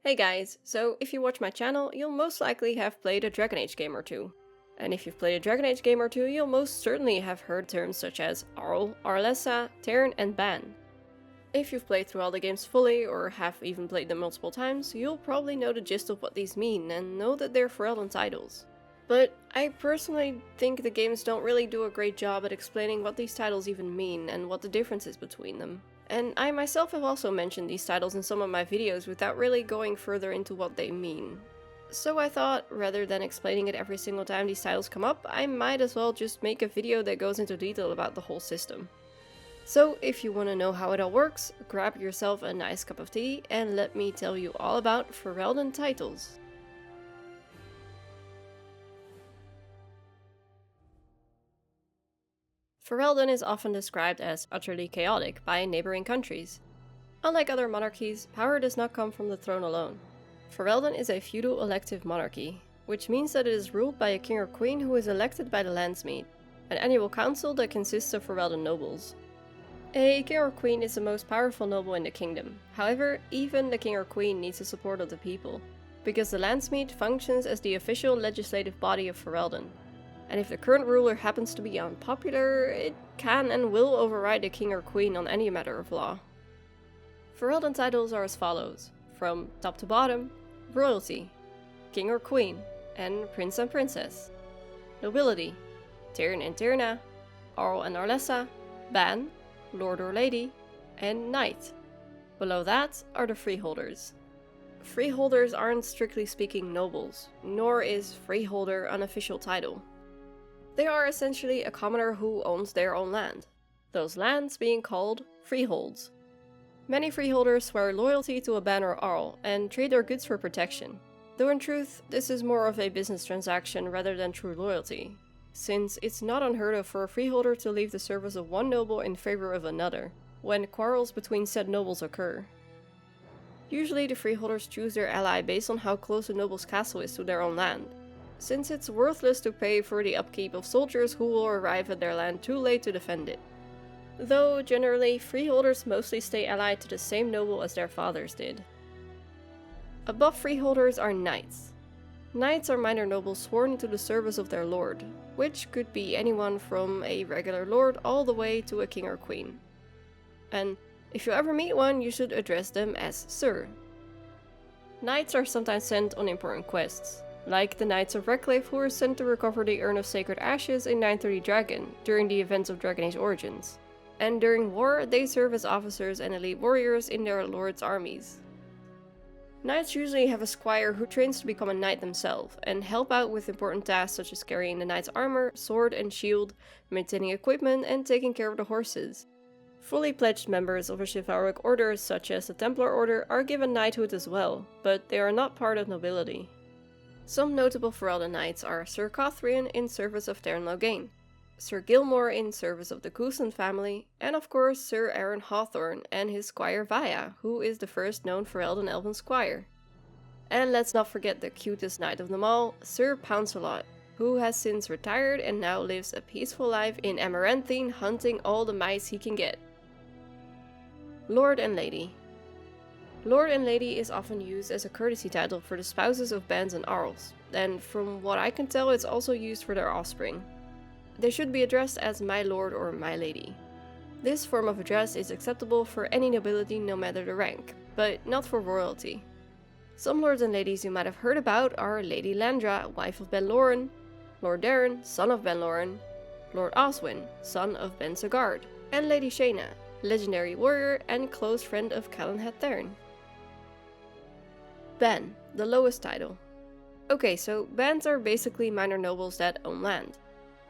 Hey guys, so if you watch my channel, you'll most likely have played a Dragon Age game or two. And if you've played a Dragon Age game or two, you'll most certainly have heard terms such as Arl, Arlessa, Teyrn and Bann. If you've played through all the games fully, or have even played them multiple times, you'll probably know the gist of what these mean and know that they're Fereldan titles. But I personally think the games don't really do a great job at explaining what these titles even mean and what the difference is between them. And I myself have also mentioned these titles in some of my videos without really going further into what they mean. So I thought, rather than explaining it every single time these titles come up, I might as well just make a video that goes into detail about the whole system. So if you want to know how it all works, grab yourself a nice cup of tea and let me tell you all about Fereldan titles. Fereldan is often described as utterly chaotic by neighboring countries. Unlike other monarchies, power does not come from the throne alone. Fereldan is a feudal elective monarchy, which means that it is ruled by a king or queen who is elected by the Landsmeet, an annual council that consists of Fereldan nobles. A king or queen is the most powerful noble in the kingdom. However, even the king or queen needs the support of the people, because the Landsmeet functions as the official legislative body of Fereldan. And if the current ruler happens to be unpopular, it can and will override the king or queen on any matter of law. Fereldan titles are as follows, from top to bottom: royalty, king or queen, and prince and princess. Nobility, Teyrn and Teyrna, Arl and Arlessa, Bann, lord or lady, and knight. Below that are the freeholders. Freeholders aren't strictly speaking nobles, nor is freeholder an official title. They are essentially a commoner who owns their own land, those lands being called freeholds. Many freeholders swear loyalty to a Bann or Arl and trade their goods for protection, though in truth this is more of a business transaction rather than true loyalty, since it's not unheard of for a freeholder to leave the service of one noble in favor of another, when quarrels between said nobles occur. Usually the freeholders choose their ally based on how close a noble's castle is to their own land, since it's worthless to pay for the upkeep of soldiers who will arrive at their land too late to defend it. Though generally, freeholders mostly stay allied to the same noble as their fathers did. Above freeholders are knights. Knights are minor nobles sworn into the service of their lord, which could be anyone from a regular lord all the way to a king or queen. And if you ever meet one, you should address them as Sir. Knights are sometimes sent on important quests, like the Knights of Redcliffe who were sent to recover the Urn of Sacred Ashes in 930 Dragon during the events of Dragon Age Origins. And during war, they serve as officers and elite warriors in their lord's armies. Knights usually have a squire who trains to become a knight themselves, and help out with important tasks such as carrying the knight's armor, sword and shield, maintaining equipment, and taking care of the horses. Fully pledged members of a chivalric order such as the Templar Order are given knighthood as well, but they are not part of nobility. Some notable Fereldan knights are Sir Cothrian in service of Teyrn Loghain, Sir Gilmore in service of the Coulson family, and of course Sir Aaron Hawthorne and his squire Vaya, who is the first known Fereldan elven squire. And let's not forget the cutest knight of them all, Sir Pouncelot, who has since retired and now lives a peaceful life in Amaranthine hunting all the mice he can get. Lord and Lady. Lord and Lady is often used as a courtesy title for the spouses of Banns and Arls, and from what I can tell it's also used for their offspring. They should be addressed as my lord or my lady. This form of address is acceptable for any nobility no matter the rank, but not for royalty. Some lords and ladies you might have heard about are Lady Landra, wife of Ben Loren, Lord Darren, son of Ben Loren, Lord Oswin, son of Ben Sagard, and Lady Shayna, legendary warrior and close friend of Calenhad Teyrn. Bann, the lowest title. Okay, so Banns are basically minor nobles that own land.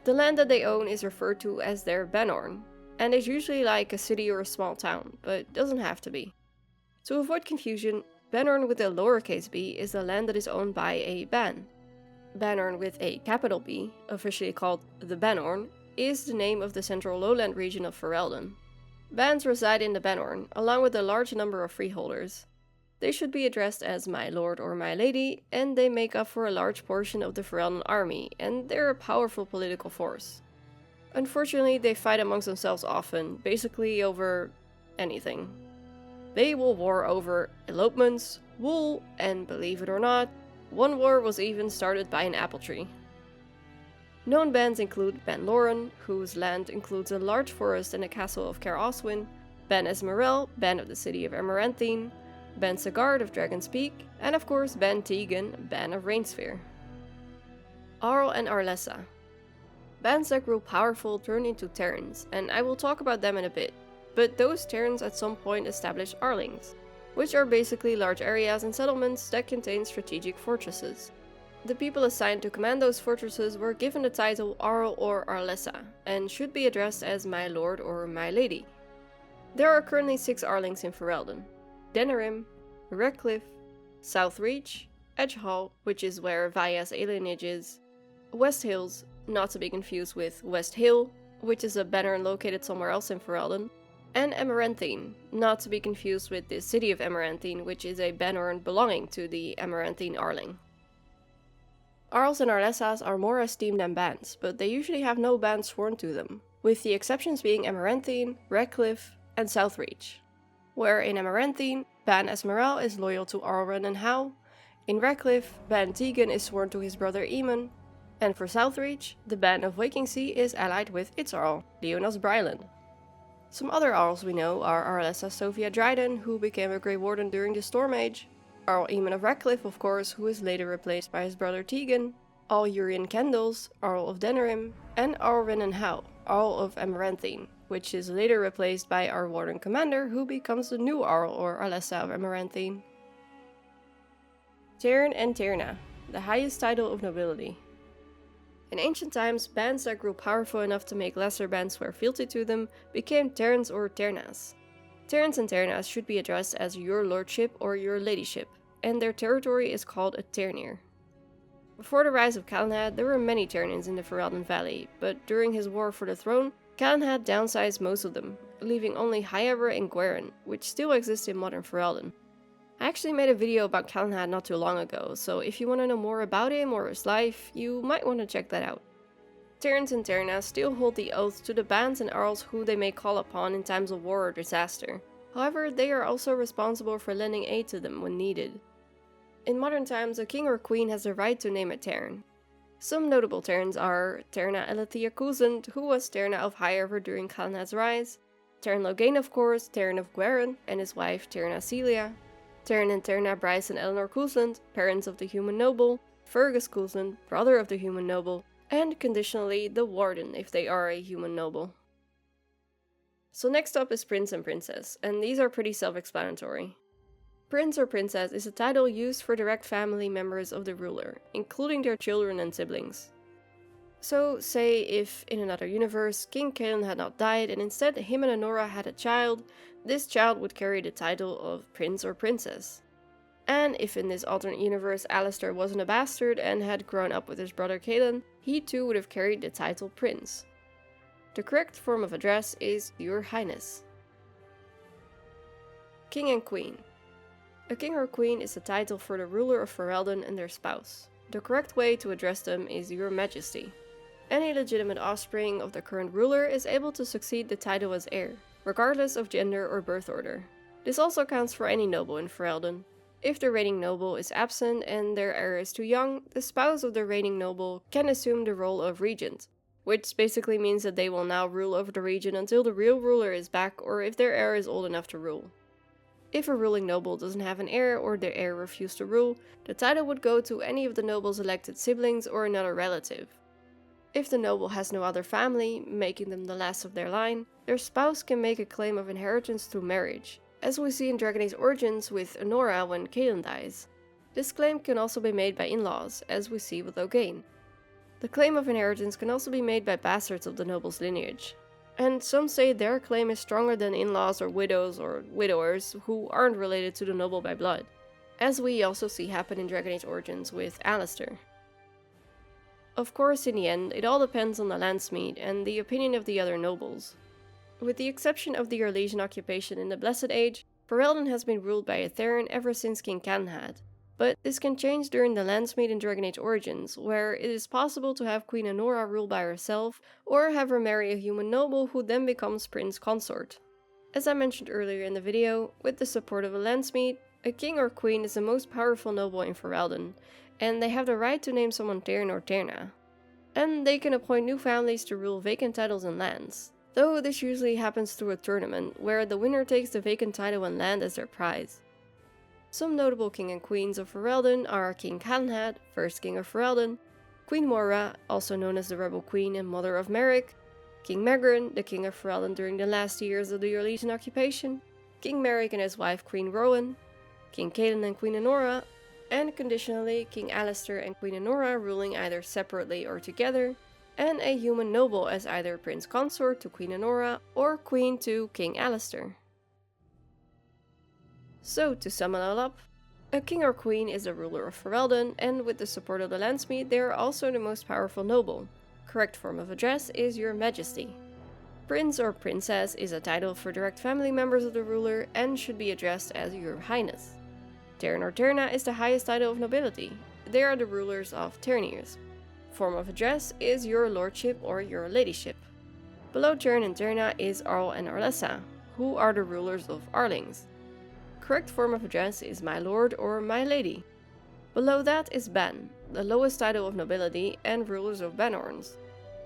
The land that they own is referred to as their Bannorn, and is usually like a city or a small town, but doesn't have to be. To avoid confusion, Bannorn with a lowercase b is the land that is owned by a Bann. Bannorn with a capital B, officially called the Bannorn, is the name of the central lowland region of Fereldan. Banns reside in the Bannorn, along with a large number of freeholders. They should be addressed as my lord or my lady, and they make up for a large portion of the Fereldan army, and they're a powerful political force. Unfortunately, they fight amongst themselves often, basically over anything. They will war over elopements, wool, and believe it or not, one war was even started by an apple tree. Known bands include Bann Loren, whose land includes a large forest and a castle of Caer Oswin, Bann Esmerel, Bann of the city of Amaranthine, Bann Sagard of Dragon's Peak, and of course Bann Tegan, Bann of Rainsphere. Arl and Arlessa. Bands that grew powerful turned into Teyrns, and I will talk about them in a bit, but those Teyrns at some point established Arlings, which are basically large areas and settlements that contain strategic fortresses. The people assigned to command those fortresses were given the title Arl or Arlessa, and should be addressed as my lord or my lady. There are currently 6 Arlings in Fereldan: Denerim, Redcliffe, Southreach, Edgehall, which is where Vaya's alienage is, West Hills, not to be confused with West Hill, which is a banner located somewhere else in Fereldan, and Amaranthine, not to be confused with the city of Amaranthine, which is a banner belonging to the Amaranthine Arling. Arls and Arlessas are more esteemed than bands, but they usually have no band sworn to them, with the exceptions being Amaranthine, Redcliffe, and Southreach. Where in Amaranthine, Bann Esmerel is loyal to Arl and How, in Redcliffe, Bann Tegan is sworn to his brother Eamon, and for Southreach, the Bann of Wakingsea is allied with its Arl, Leonas Brylan. Some other Arls we know are Arlessa Sophia Dryden, who became a Grey Warden during the Storm Age, Arl Eamon of Redcliffe, of course, who is later replaced by his brother Tegan, Arl Urien Kendals, Arl of Denerim, and Arl and How, Arl of Amaranthine, which is later replaced by our Warden Commander, who becomes the new Arl or Arlessa of Amaranthine. Teyrn and Teyrna, the highest title of nobility. In ancient times, bands that grew powerful enough to make lesser bands swear fealty to them became Teyrns or Teyrnas. Teyrns and Teyrnas should be addressed as your lordship or your ladyship, and their territory is called a Teyrnir. Before the rise of Calenhad, there were many Teyrnins in the Fereldan Valley, but during his war for the throne, Calenhad downsized most of them, leaving only Hyever and Gweren, which still exist in modern Fereldan. I actually made a video about Calenhad not too long ago, so if you want to know more about him or his life, you might want to check that out. Teyrns and Teyrnas still hold the oath to the bands and Arls who they may call upon in times of war or disaster. However, they are also responsible for lending aid to them when needed. In modern times, a king or queen has the right to name a Teyrn. Some notable Teyrns are Teyrna Elethia Cousand, who was Teyrna of Hyever during Calenhad's rise, Teyrn Loghain of course, Teyrn of Gweren, and his wife Teyrna Celia, Teyrn and Teyrna Bryce and Eleanor Cousland, parents of the human noble, Fergus Cousland, brother of the human noble, and conditionally the warden if they are a human noble. So next up is Prince and Princess, and these are pretty self-explanatory. Prince or Princess is a title used for direct family members of the ruler, including their children and siblings. So, say if, in another universe, King Calen had not died and instead him and Anora had a child, this child would carry the title of Prince or Princess. And if in this alternate universe Alistair wasn't a bastard and had grown up with his brother Calen, he too would have carried the title Prince. The correct form of address is Your Highness. King and Queen. A king or queen is a title for the ruler of Fereldan and their spouse. The correct way to address them is Your Majesty. Any legitimate offspring of the current ruler is able to succeed the title as heir, regardless of gender or birth order. This also counts for any noble in Fereldan. If the reigning noble is absent and their heir is too young, the spouse of the reigning noble can assume the role of regent, which basically means that they will now rule over the region until the real ruler is back or if their heir is old enough to rule. If a ruling noble doesn't have an heir or their heir refused to rule, the title would go to any of the noble's elected siblings or another relative. If the noble has no other family, making them the last of their line, their spouse can make a claim of inheritance through marriage, as we see in Dragon Age Origins with Anora when Calen dies. This claim can also be made by in-laws, as we see with Loghain. The claim of inheritance can also be made by bastards of the noble's lineage. And some say their claim is stronger than in-laws or widows or widowers who aren't related to the noble by blood, as we also see happen in Dragon Age Origins with Alistair. Of course, in the end, it all depends on the landsmeet and the opinion of the other nobles. With the exception of the Arlesian occupation in the Blessed Age, Fereldan has been ruled by a Teyrn ever since King Calenhad. But this can change during the landsmeet in Dragon Age Origins, where it is possible to have Queen Anora rule by herself, or have her marry a human noble who then becomes prince consort. As I mentioned earlier in the video, with the support of a landsmeet, a king or queen is the most powerful noble in Fereldan, and they have the right to name someone Teyrn or Teyrna. And they can appoint new families to rule vacant titles and lands, though this usually happens through a tournament, where the winner takes the vacant title and land as their prize. Some notable king and queens of Fereldan are King Calenhad, first king of Fereldan, Queen Moira, also known as the Rebel Queen and Mother of Merrick, King Megran, the king of Fereldan during the last years of the Arlessian occupation, King Merrick and his wife Queen Rowan, King Caelan and Queen Enora, and conditionally King Alistair and Queen Enora ruling either separately or together, and a human noble as either Prince Consort to Queen Enora or Queen to King Alistair. So to sum it all up, a king or queen is the ruler of Fereldan, and with the support of the landsmeet they are also the most powerful noble. Correct form of address is Your Majesty. Prince or Princess is a title for direct family members of the ruler and should be addressed as Your Highness. Teyrn or Teyrna is the highest title of nobility. They are the rulers of Tyrniers. Form of address is Your Lordship or Your Ladyship. Below Teyrn and Teyrna is Arl and Arlessa, who are the rulers of Arlings. Correct form of address is My Lord or My Lady. Below that is Bann, the lowest title of nobility and rulers of Bannorns.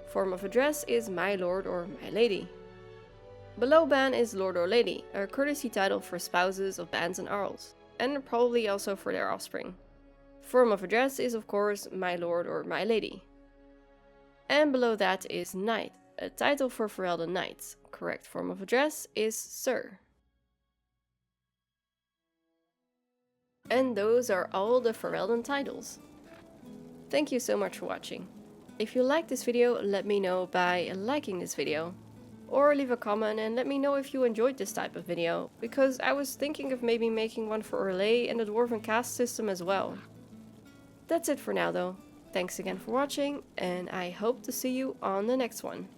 Form of address is My Lord or My Lady. Below Bann is Lord or Lady, a courtesy title for spouses of Banns and Arls, and probably also for their offspring. Form of address is of course My Lord or My Lady. And below that is Knight, a title for Fereldan Knights. Correct form of address is Sir. And those are all the Fereldan titles. Thank you so much for watching. If you liked this video, let me know by liking this video. Or leave a comment and let me know if you enjoyed this type of video, because I was thinking of maybe making one for Orlais and the Dwarven caste system as well. That's it for now though. Thanks again for watching, and I hope to see you on the next one.